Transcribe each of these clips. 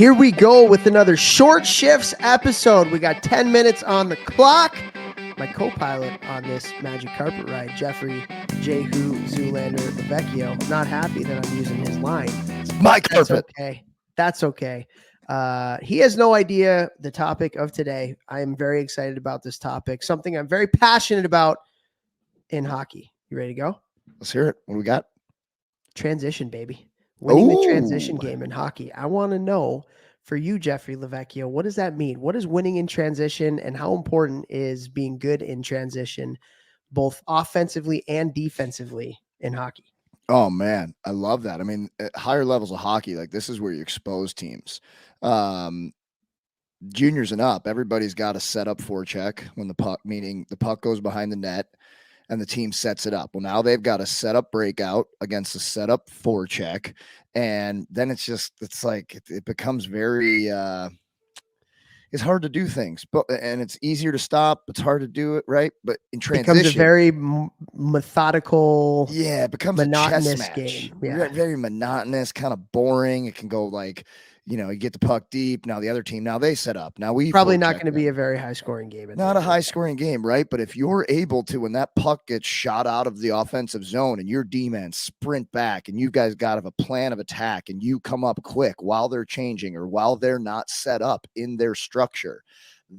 here we go with another Short Shifts episode. We got 10 minutes on the clock. My co-pilot on this magic carpet ride, Jeffrey Jehu Zoolander Lavecchio, not happy that I'm using his line. My carpet. That's okay. He has no idea the topic of today. I am very excited about this topic, something I'm very passionate about in hockey. You ready to go? Let's hear it. What do we got? Transition, baby. Winning the transition game in hockey. I want to know, for you, Jeffrey Lavecchio, what does that mean? What is winning in transition, and how important is being good in transition, both offensively and defensively in hockey? Oh, man. I love that. I mean, at higher levels of hockey, like this is where you expose teams. Juniors and up, everybody's got a set up forecheck when the puck, meaning the puck goes behind the net and the team sets it up. Well, now they've got a setup breakout against a setup forecheck. And then it's like, it becomes very, it's hard to do things, and it's easier to stop. It's hard to do it, right? But in transition, it becomes a very methodical, it becomes monotonous a chess match. game. Yeah, very monotonous, kind of boring. It can go like, you get the puck deep. Now the other team, now they set up. Now we probably not going to be a very high scoring game. Not a high scoring game, right? But if you're able to, when that puck gets shot out of the offensive zone and your D-man sprint back and you guys got a plan of attack and you come up quick while they're changing or while they're not set up in their structure,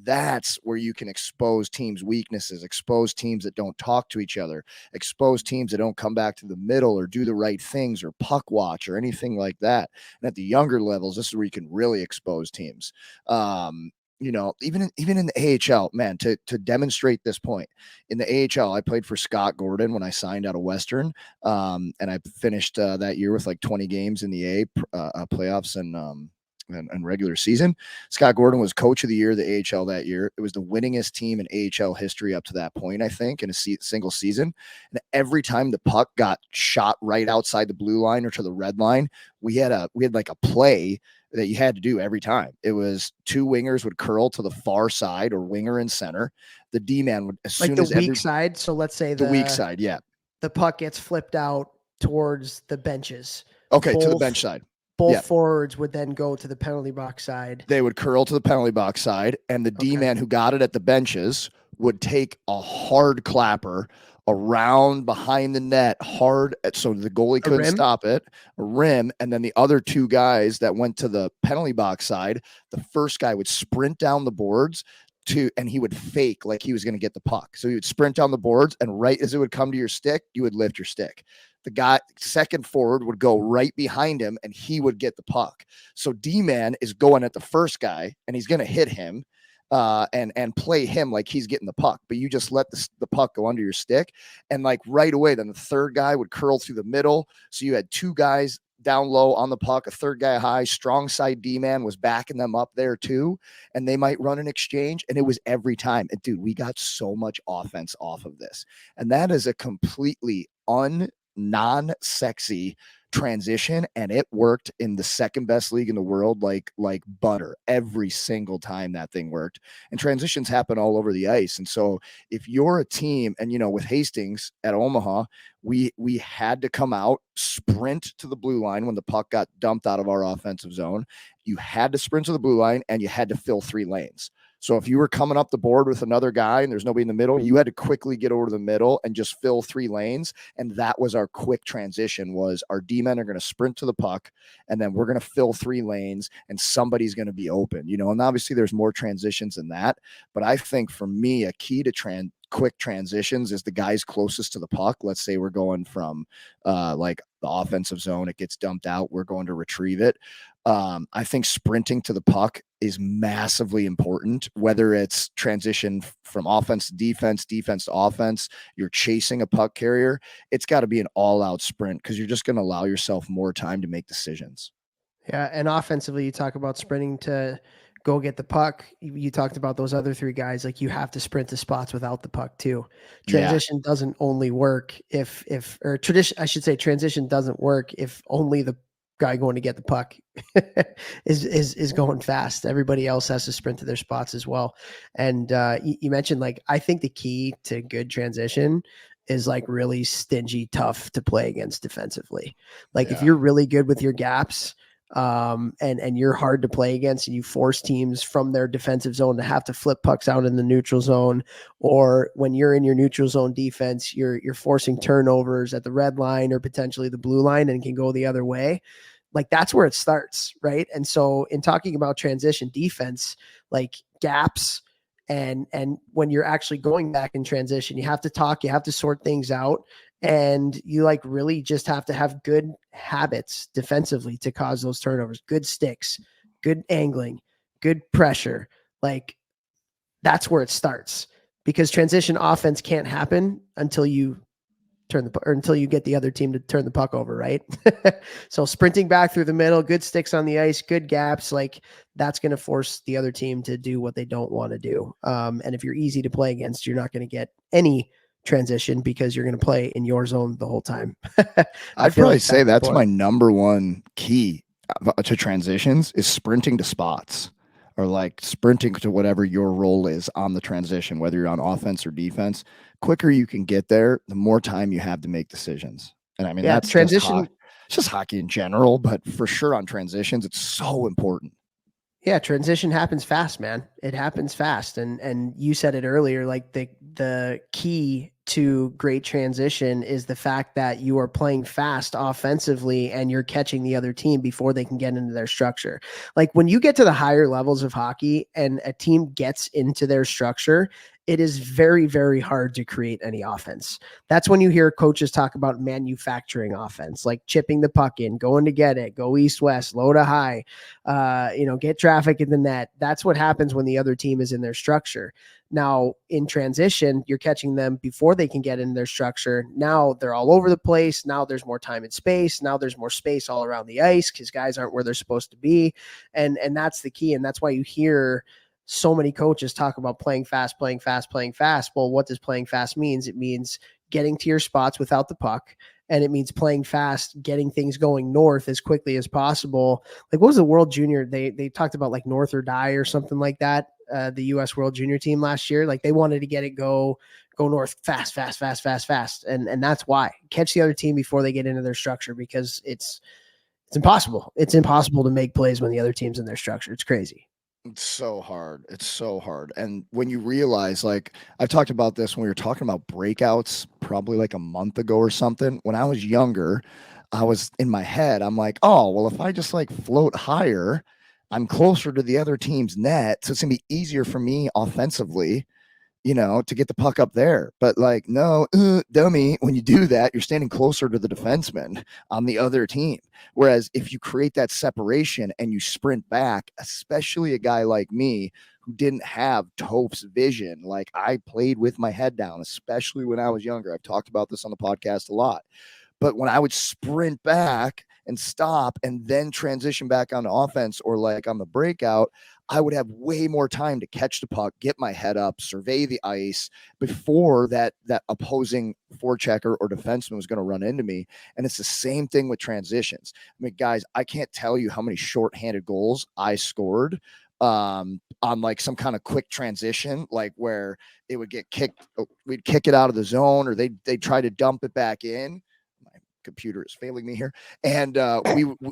that's where you can expose teams' weaknesses, expose teams that don't talk to each other, expose teams that don't come back to the middle or do the right things or puck watch or anything like that. And at the younger levels, this is where you can really expose teams. Even in the AHL, man, to demonstrate this point in the AHL, I played for Scott Gordon when I signed out of Western. And I finished that year with like 20 games in the playoffs and regular season. Scott Gordon was coach of the year of the AHL that year. It was the winningest team in AHL history up to that point, I think, in a single season. And every time the puck got shot right outside the blue line or to the red line, we had like a play that you had to do every time. It was two wingers would curl to the far side or winger in center. The D-man would, as like soon the as weak side. So let's say the weak side, yeah. The puck gets flipped out towards the benches. Okay, to the bench side. Both forwards would then go to the penalty box side. They would curl to the penalty box side, and the D-man who got it at the benches would take a hard clapper around behind the net hard, so the goalie couldn't stop it, a rim, and then the other two guys that went to the penalty box side, the first guy would sprint down the boards and he would fake like he was going to get the puck. So he would sprint down the boards, and right as it would come to your stick, you would lift your stick. The guy second forward would go right behind him and he would get the puck. So D-man is going at the first guy and he's going to hit him and play him like he's getting the puck, but you just let the puck go under your stick. And like right away, then the third guy would curl through the middle. So you had two guys down low on the puck, a third guy high, strong side D-man was backing them up there too. And they might run an exchange. And it was every time. And dude, we got so much offense off of this. And that is a completely non-sexy transition, and it worked in the second best league in the world like butter every single time that thing worked. And transitions happen all over the ice. And so if you're a team, and with Hastings at Omaha, we had to come out, sprint to the blue line when the puck got dumped out of our offensive zone. You had to sprint to the blue line and you had to fill 3 lanes. So if you were coming up the board with another guy and there's nobody in the middle, you had to quickly get over to the middle and just fill 3 lanes. And that was our quick transition, was our D-men are going to sprint to the puck and then we're going to fill 3 lanes and somebody's going to be open, and obviously there's more transitions than that. But I think for me, a key to quick transitions is the guys closest to the puck. Let's say we're going from like the offensive zone, it gets dumped out, we're going to retrieve it. I think sprinting to the puck is massively important, whether it's transition from offense to defense, defense to offense, you're chasing a puck carrier. It's got to be an all-out sprint because you're just going to allow yourself more time to make decisions. Yeah, and offensively, you talk about sprinting to go get the puck. You talked about those other 3 guys. Like, you have to sprint to spots without the puck too. Transition doesn't only work transition doesn't work if only the guy going to get the puck is going fast. Everybody else has to sprint to their spots as well. And you mentioned, like, I think the key to good transition is like really stingy, tough to play against defensively. Like if you're really good with your gaps, and you're hard to play against, and you force teams from their defensive zone to have to flip pucks out in the neutral zone, or when you're in your neutral zone defense, you're forcing turnovers at the red line or potentially the blue line and can go the other way. Like that's where it starts, right? And so in talking about transition defense, like gaps and when you're actually going back in transition, you have to talk, you have to sort things out, and you like really just have to have good habits defensively to cause those turnovers, good sticks, good angling, good pressure. Like that's where it starts, because transition offense can't happen until you until you get the other team to turn the puck over, right? So sprinting back through the middle, good sticks on the ice, good gaps, like that's going to force the other team to do what they don't want to do. And if you're easy to play against, you're not going to get any transition because you're going to play in your zone the whole time. I I'd feel probably like say that's that's my important. number one key to transitions is sprinting to spots, or like sprinting to whatever your role is on the transition, whether you're on offense or defense. Quicker you can get there, the more time you have to make decisions. And I mean, Yeah, that's just transition. it's just hockey in general, but for sure on transitions, it's so important. Yeah, transition happens fast, man. It happens fast. And you said it earlier, like the key to great transition is the fact that you are playing fast offensively and you're catching the other team before they can get into their structure. Like when you get to the higher levels of hockey and a team gets into their structure, it is very, very hard to create any offense. That's when you hear coaches talk about manufacturing offense, like chipping the puck in, going to get it, go east west, low to high, get traffic in the net. That's what happens when the other team is in their structure. Now, in transition, you're catching them before they can get in their structure. Now they're all over the place. Now there's more time and space. Now there's more space all around the ice because guys aren't where they're supposed to be. And that's the key. And that's why you hear so many coaches talk about playing fast, playing fast, playing fast. Well, what does playing fast means? It means getting to your spots without the puck. And it means playing fast, getting things going north as quickly as possible. Like what was the World Junior? They talked about like North or Die or something like that. The U.S. World Junior team last year, like they wanted to get it go north fast, fast, fast, fast, fast, and that's why catch the other team before they get into their structure, because it's impossible. It's impossible to make plays when the other team's in their structure. It's crazy. It's so hard. It's so hard. And when you realize, like, I've talked about this when we were talking about breakouts probably like a month ago or something. When I was younger, I was in my head, I'm like, oh, well, if I just like float higher, I'm closer to the other team's net. So it's going to be easier for me offensively, to get the puck up there. But like, no, dummy, when you do that, you're standing closer to the defenseman on the other team. Whereas if you create that separation and you sprint back, especially a guy like me who didn't have Toph's vision, like I played with my head down, especially when I was younger. I've talked about this on the podcast a lot. But when I would sprint back and stop and then transition back on offense or like on the breakout, I would have way more time to catch the puck, get my head up, survey the ice before that opposing forechecker or defenseman was going to run into me. And it's the same thing with transitions. I mean, guys, I can't tell you how many shorthanded goals I scored on like some kind of quick transition, like where it would get kicked, we'd kick it out of the zone, or they try to dump it back in. Computer is failing me here, and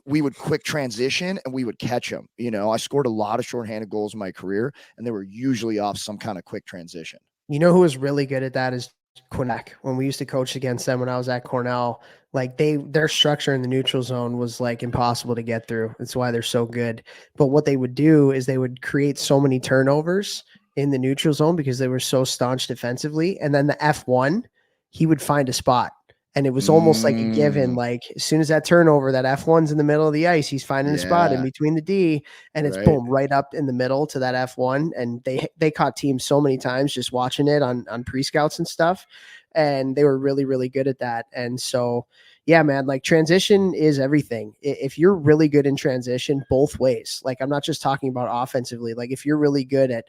we would quick transition and we would catch them. I scored a lot of shorthanded goals in my career, and they were usually off some kind of quick transition. You know who was really good at that is Quebec. When we used to coach against them when I was at Cornell, like their structure in the neutral zone was like impossible to get through. That's why they're so good. But what they would do is they would create so many turnovers in the neutral zone because they were so staunch defensively. And then the F1, he would find a spot. And it was almost like a given. Like as soon as that turnover, that F1's in the middle of the ice, he's finding a spot in Yeah, between the D, and it's right. boom right up in the middle to that F1. And they caught teams so many times just watching it on pre-scouts and stuff, and they were really, really good at that. And so yeah, man, like transition is everything. If you're really good in transition both ways, like I'm not just talking about offensively, like if you're really good at,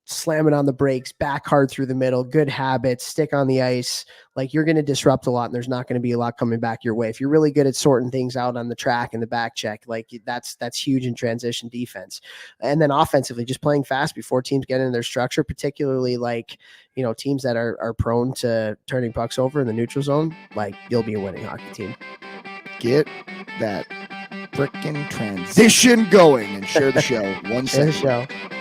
slamming on the brakes, back hard through the middle, good habits, stick on the ice, like you're going to disrupt a lot and there's not going to be a lot coming back your way. If you're really good at sorting things out on the track and the back check, like that's huge in transition defense. And then offensively, just playing fast before teams get into their structure, particularly like, teams that are prone to turning pucks over in the neutral zone, like you'll be a winning hockey team. Get that frickin' transition going and share the show. One Share the second. show.